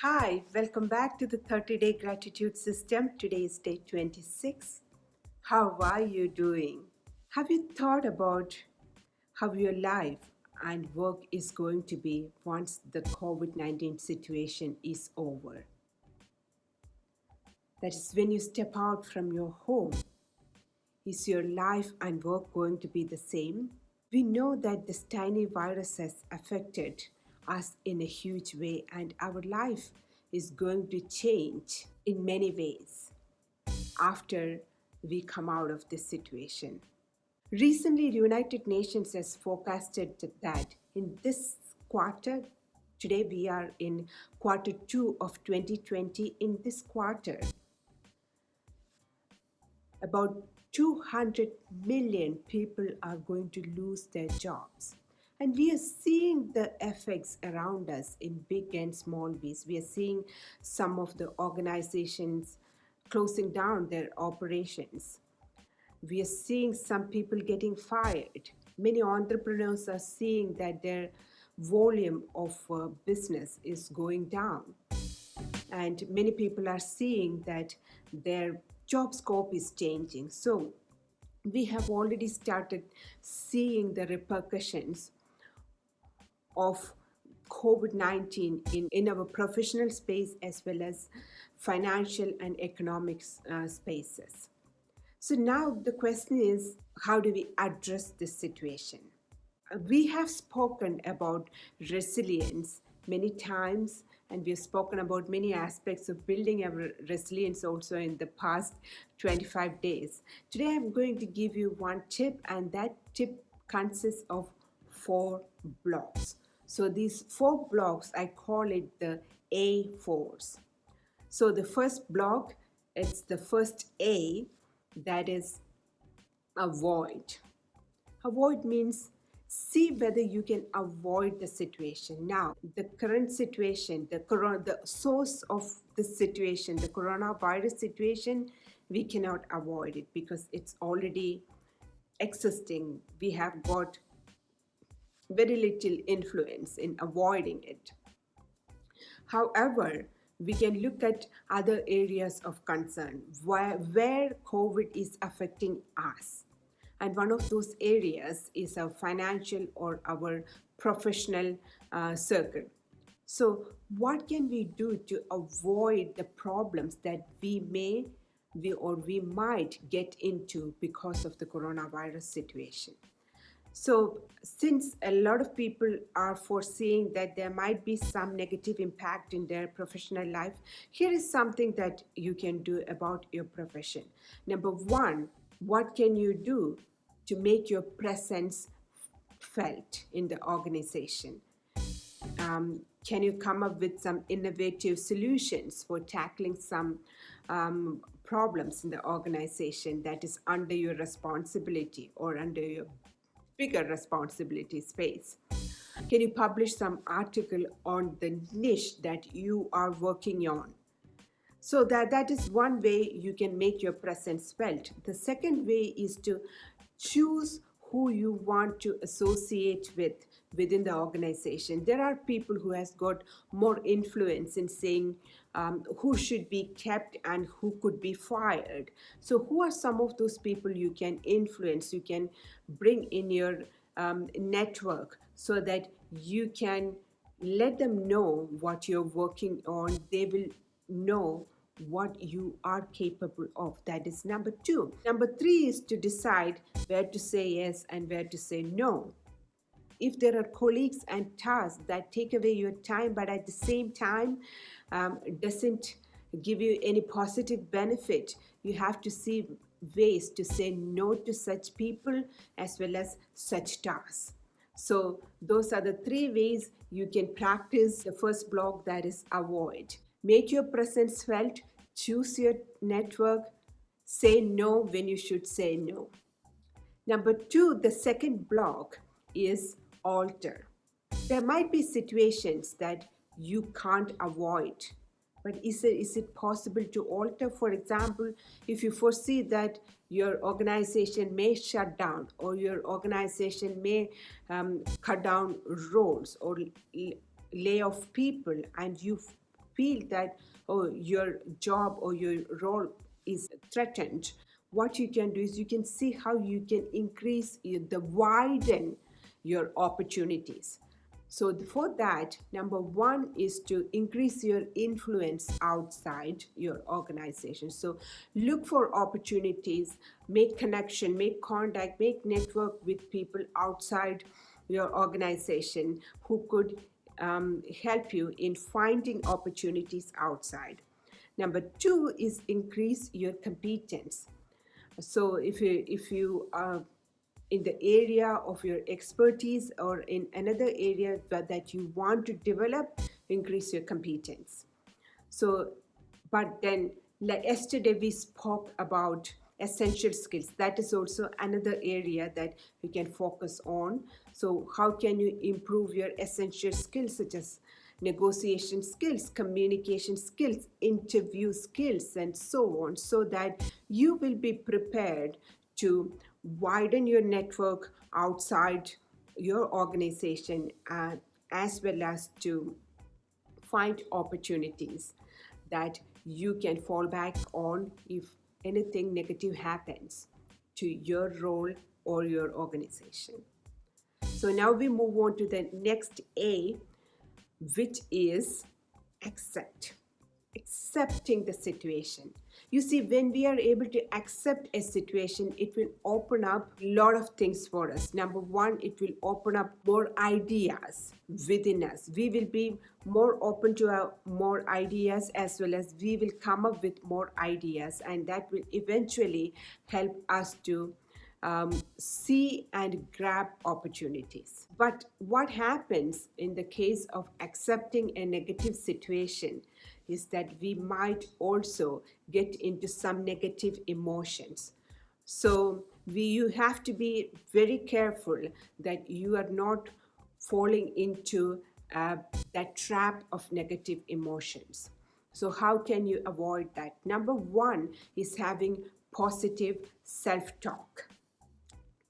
Hi, welcome back to the 30-day gratitude system. Today is day 26. How are you doing? Have you thought about how your life and work is going to be once the COVID 19 situation is over? That is, when you step out from your home, is your life and work going to be the same? We know that this tiny virus has affected us in a huge way, and our life is going to change in many ways after we come out of this situation. Recently, the United Nations has forecasted that in this quarter, today we are in quarter 2 of 2020, in this quarter, about 200 million people are going to lose their jobs. And we are seeing the effects around us in big and small ways. We are seeing some of the organizations closing down their operations. We are seeing some people getting fired. Many entrepreneurs are seeing that their volume of business is going down, and many people are seeing that their job scope is changing. So we have already started seeing the repercussions of COVID 19 in our professional space as well as financial and economic spaces. So now the question is, how do we address this situation? We have spoken about resilience many times, and we have spoken about many aspects of building our resilience also in the past 25 days. Today I'm going to give you one tip, and that tip consists of 4 blocks. So these 4 blocks, I call it the A4s. So the first block, it's the first A, that is avoid. Avoid means see whether you can avoid the situation. Now, the current situation, the source of the situation, the coronavirus situation, we cannot avoid it because it's already existing. We have got very little influence in avoiding it. However, we can look at other areas of concern where COVID is affecting us. And one of those areas is our financial or our professional circle. So, what can we do to avoid the problems that we might get into because of the coronavirus situation? So, since a lot of people are foreseeing that there might be some negative impact in their professional life, here is something that you can do about your profession. Number one, what can you do to make your presence felt in the organization? Can you come up with some innovative solutions for tackling some problems in the organization that is under your responsibility or under your bigger responsibility space? Can you publish some article on the niche that you are working on? So that is one way you can make your presence felt. The second way is to choose who you want to associate with within the organization. There are people who has got more influence in saying who should be kept and who could be fired. So who are some of those people you can influence, you can bring in your network so that you can let them know what you're working on. They will know what you are capable of. That is number two. Number three is to decide where to say yes and where to say no. If there are colleagues and tasks that take away your time, but at the same time doesn't give you any positive benefit, you have to see ways to say no to such people as well as such tasks. So those are the 3 ways you can practice the first block, that is avoid. Make your presence felt, choose your network, say no when you should say no. Number 2, the second block is alter. There might be situations that you can't avoid, but is it possible to alter? For example, if you foresee that your organization may shut down or your organization may cut down roles or lay off people, and you feel that, oh, your job or your role is threatened, what you can do is you can see how you can increase the widen your opportunities. So for that, number one is to increase your influence outside your organization. So look for opportunities, make connection, make contact, make network with people outside your organization who could help you in finding opportunities outside. Number two is increase your competence. So if you are in the area of your expertise or in another area that you want to develop, increase your competence. So, but then, like yesterday, we spoke about essential skills. That is also another area that you can focus on. So, how can you improve your essential skills, such as negotiation skills, communication skills, interview skills, and so on, so that you will be prepared to widen your network outside your organization, as well as to find opportunities that you can fall back on if anything negative happens to your role or your organization. So now we move on to the next A, which is accept. Accepting the situation. You see, when we are able to accept a situation, it will open up a lot of things for us. Number one, it will open up more ideas within us. We will be more open to more ideas, as well as we will come up with more ideas, and that will eventually help us to see and grab opportunities. But what happens in the case of accepting a negative situation is that we might also get into some negative emotions. So you have to be very careful that you are not falling into that trap of negative emotions. So how can you avoid that? Number one is having positive self-talk.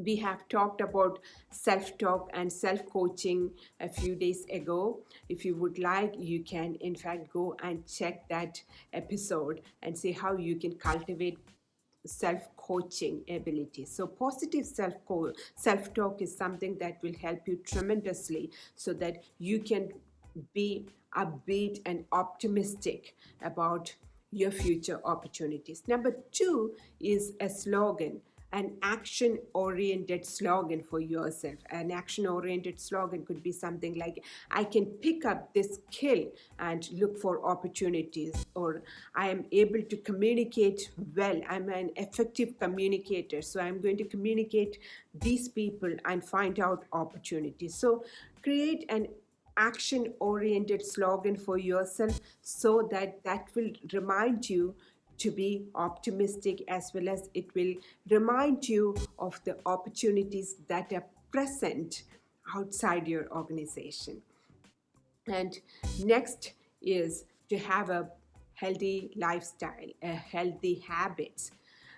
We have talked about self-talk and self-coaching a few days ago. If you would like, you can in fact go and check that episode and see how you can cultivate self-coaching abilities. So positive self-talk is something that will help you tremendously, so that you can be upbeat and optimistic about your future opportunities. Number two is a slogan, an action oriented slogan for yourself. An action oriented slogan could be something like, I can pick up this skill and look for opportunities, or I am able to communicate well, I'm an effective communicator, so I'm going to communicate these people and find out opportunities. So create an action oriented slogan for yourself, so that will remind you to be optimistic, as well as it will remind you of the opportunities that are present outside your organization. And next is to have a healthy lifestyle, a healthy habits,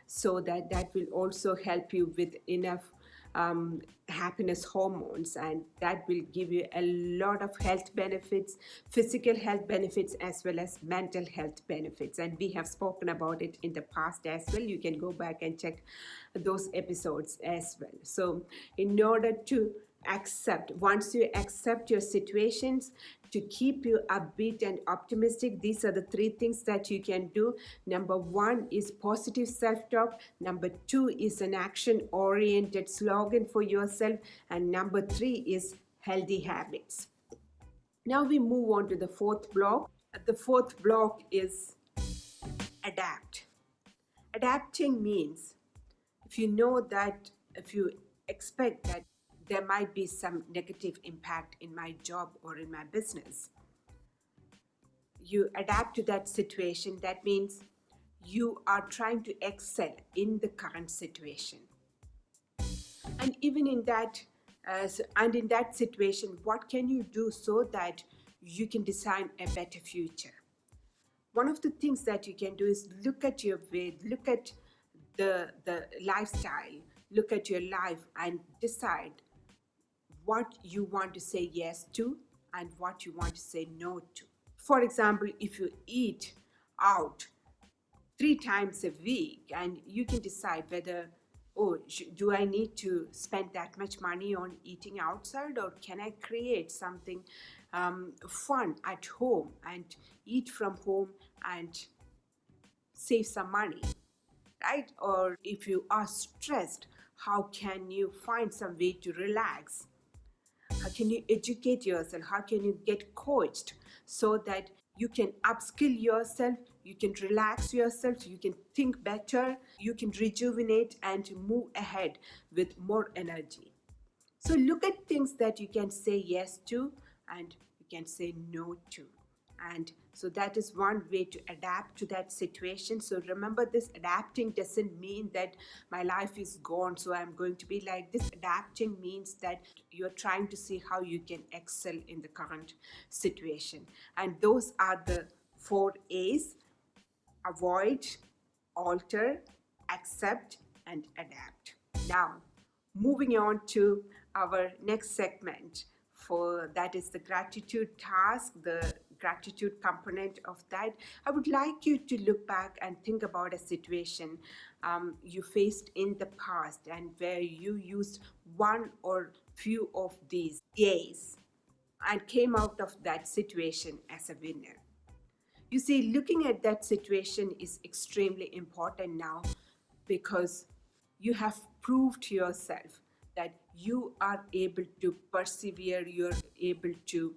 so that will also help you with enough happiness hormones, and that will give you a lot of health benefits, physical health benefits, as well as mental health benefits. And we have spoken about it in the past as well. You can go back and check those episodes as well. So in order to once you accept your situations, to keep you upbeat and optimistic, these are the three things that you can do. Number one is positive self-talk. Number two is an action-oriented slogan for yourself. And number three is healthy habits. Now we move on to the fourth block. The fourth block is adapt. Adapting means, if you expect that there might be some negative impact in my job or in my business, you adapt to that situation. That means you are trying to excel in the current situation. And even in that, in that situation, what can you do so that you can design a better future? One of the things that you can do is look at your way, look at the lifestyle, look at your life, and decide what you want to say yes to and what you want to say no to. For example, if you eat out 3 times a week, and you can decide whether, oh, do I need to spend that much money on eating outside, or can I create something fun at home and eat from home and save some money, right? Or if you are stressed, how can you find some way to relax? How can you educate yourself? How can you get coached so that you can upskill yourself, you can relax yourself, you can think better, you can rejuvenate and move ahead with more energy? So look at things that you can say yes to and you can say no to. And so that is one way to adapt to that situation. So remember, this adapting doesn't mean that my life is gone, so I'm going to be like this. Adapting means that you're trying to see how you can excel in the current situation. And those are the 4 A's: avoid, alter, accept, and adapt. Now, moving on to our next segment, for that is the gratitude task, the gratitude component of that. I would like you to look back and think about a situation you faced in the past and where you used one or few of these A's and came out of that situation as a winner. You see, looking at that situation is extremely important now, because you have proved to yourself that you are able to persevere, you're able to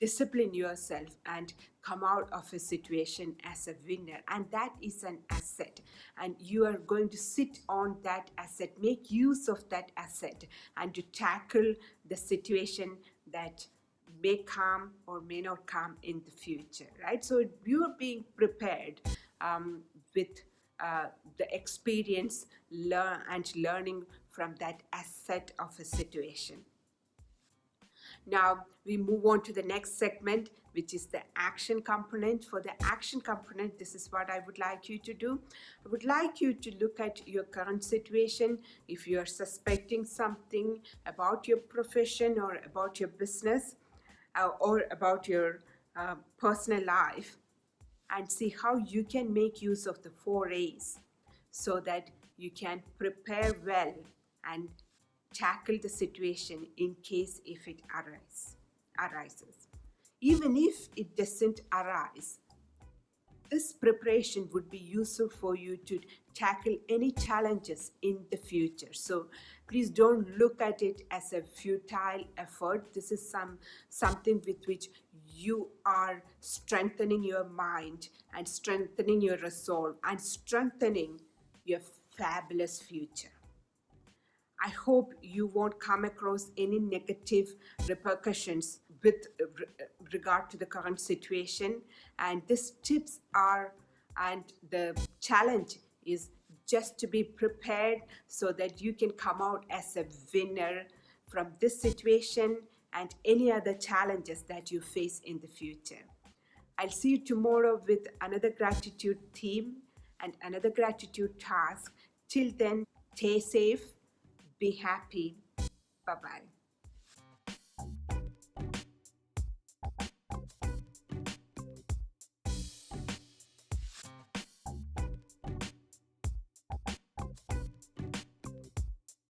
discipline yourself and come out of a situation as a winner. And that is an asset. And you are going to sit on that asset, make use of that asset, and to tackle the situation that may come or may not come in the future, right? So you're being prepared with uh, the experience and learning from that asset of a situation. Now we move on to the next segment, which is the action component. For the action component, this is what I would like you to do. I would like you to look at your current situation. If you are suspecting something about your profession or about your business, or about your personal life, and see how you can make use of the 4 A's so that you can prepare well and tackle the situation in case if it arises. Even if it doesn't arise, this preparation would be useful for you to tackle any challenges in the future. So please don't look at it as a futile effort. This is something with which you are strengthening your mind and strengthening your resolve and strengthening your fabulous future. I hope you won't come across any negative repercussions with regard to the current situation. And these tips are, and the challenge is just to be prepared so that you can come out as a winner from this situation and any other challenges that you face in the future. I'll see you tomorrow with another gratitude theme and another gratitude task. Till then, stay safe, be happy. Bye bye.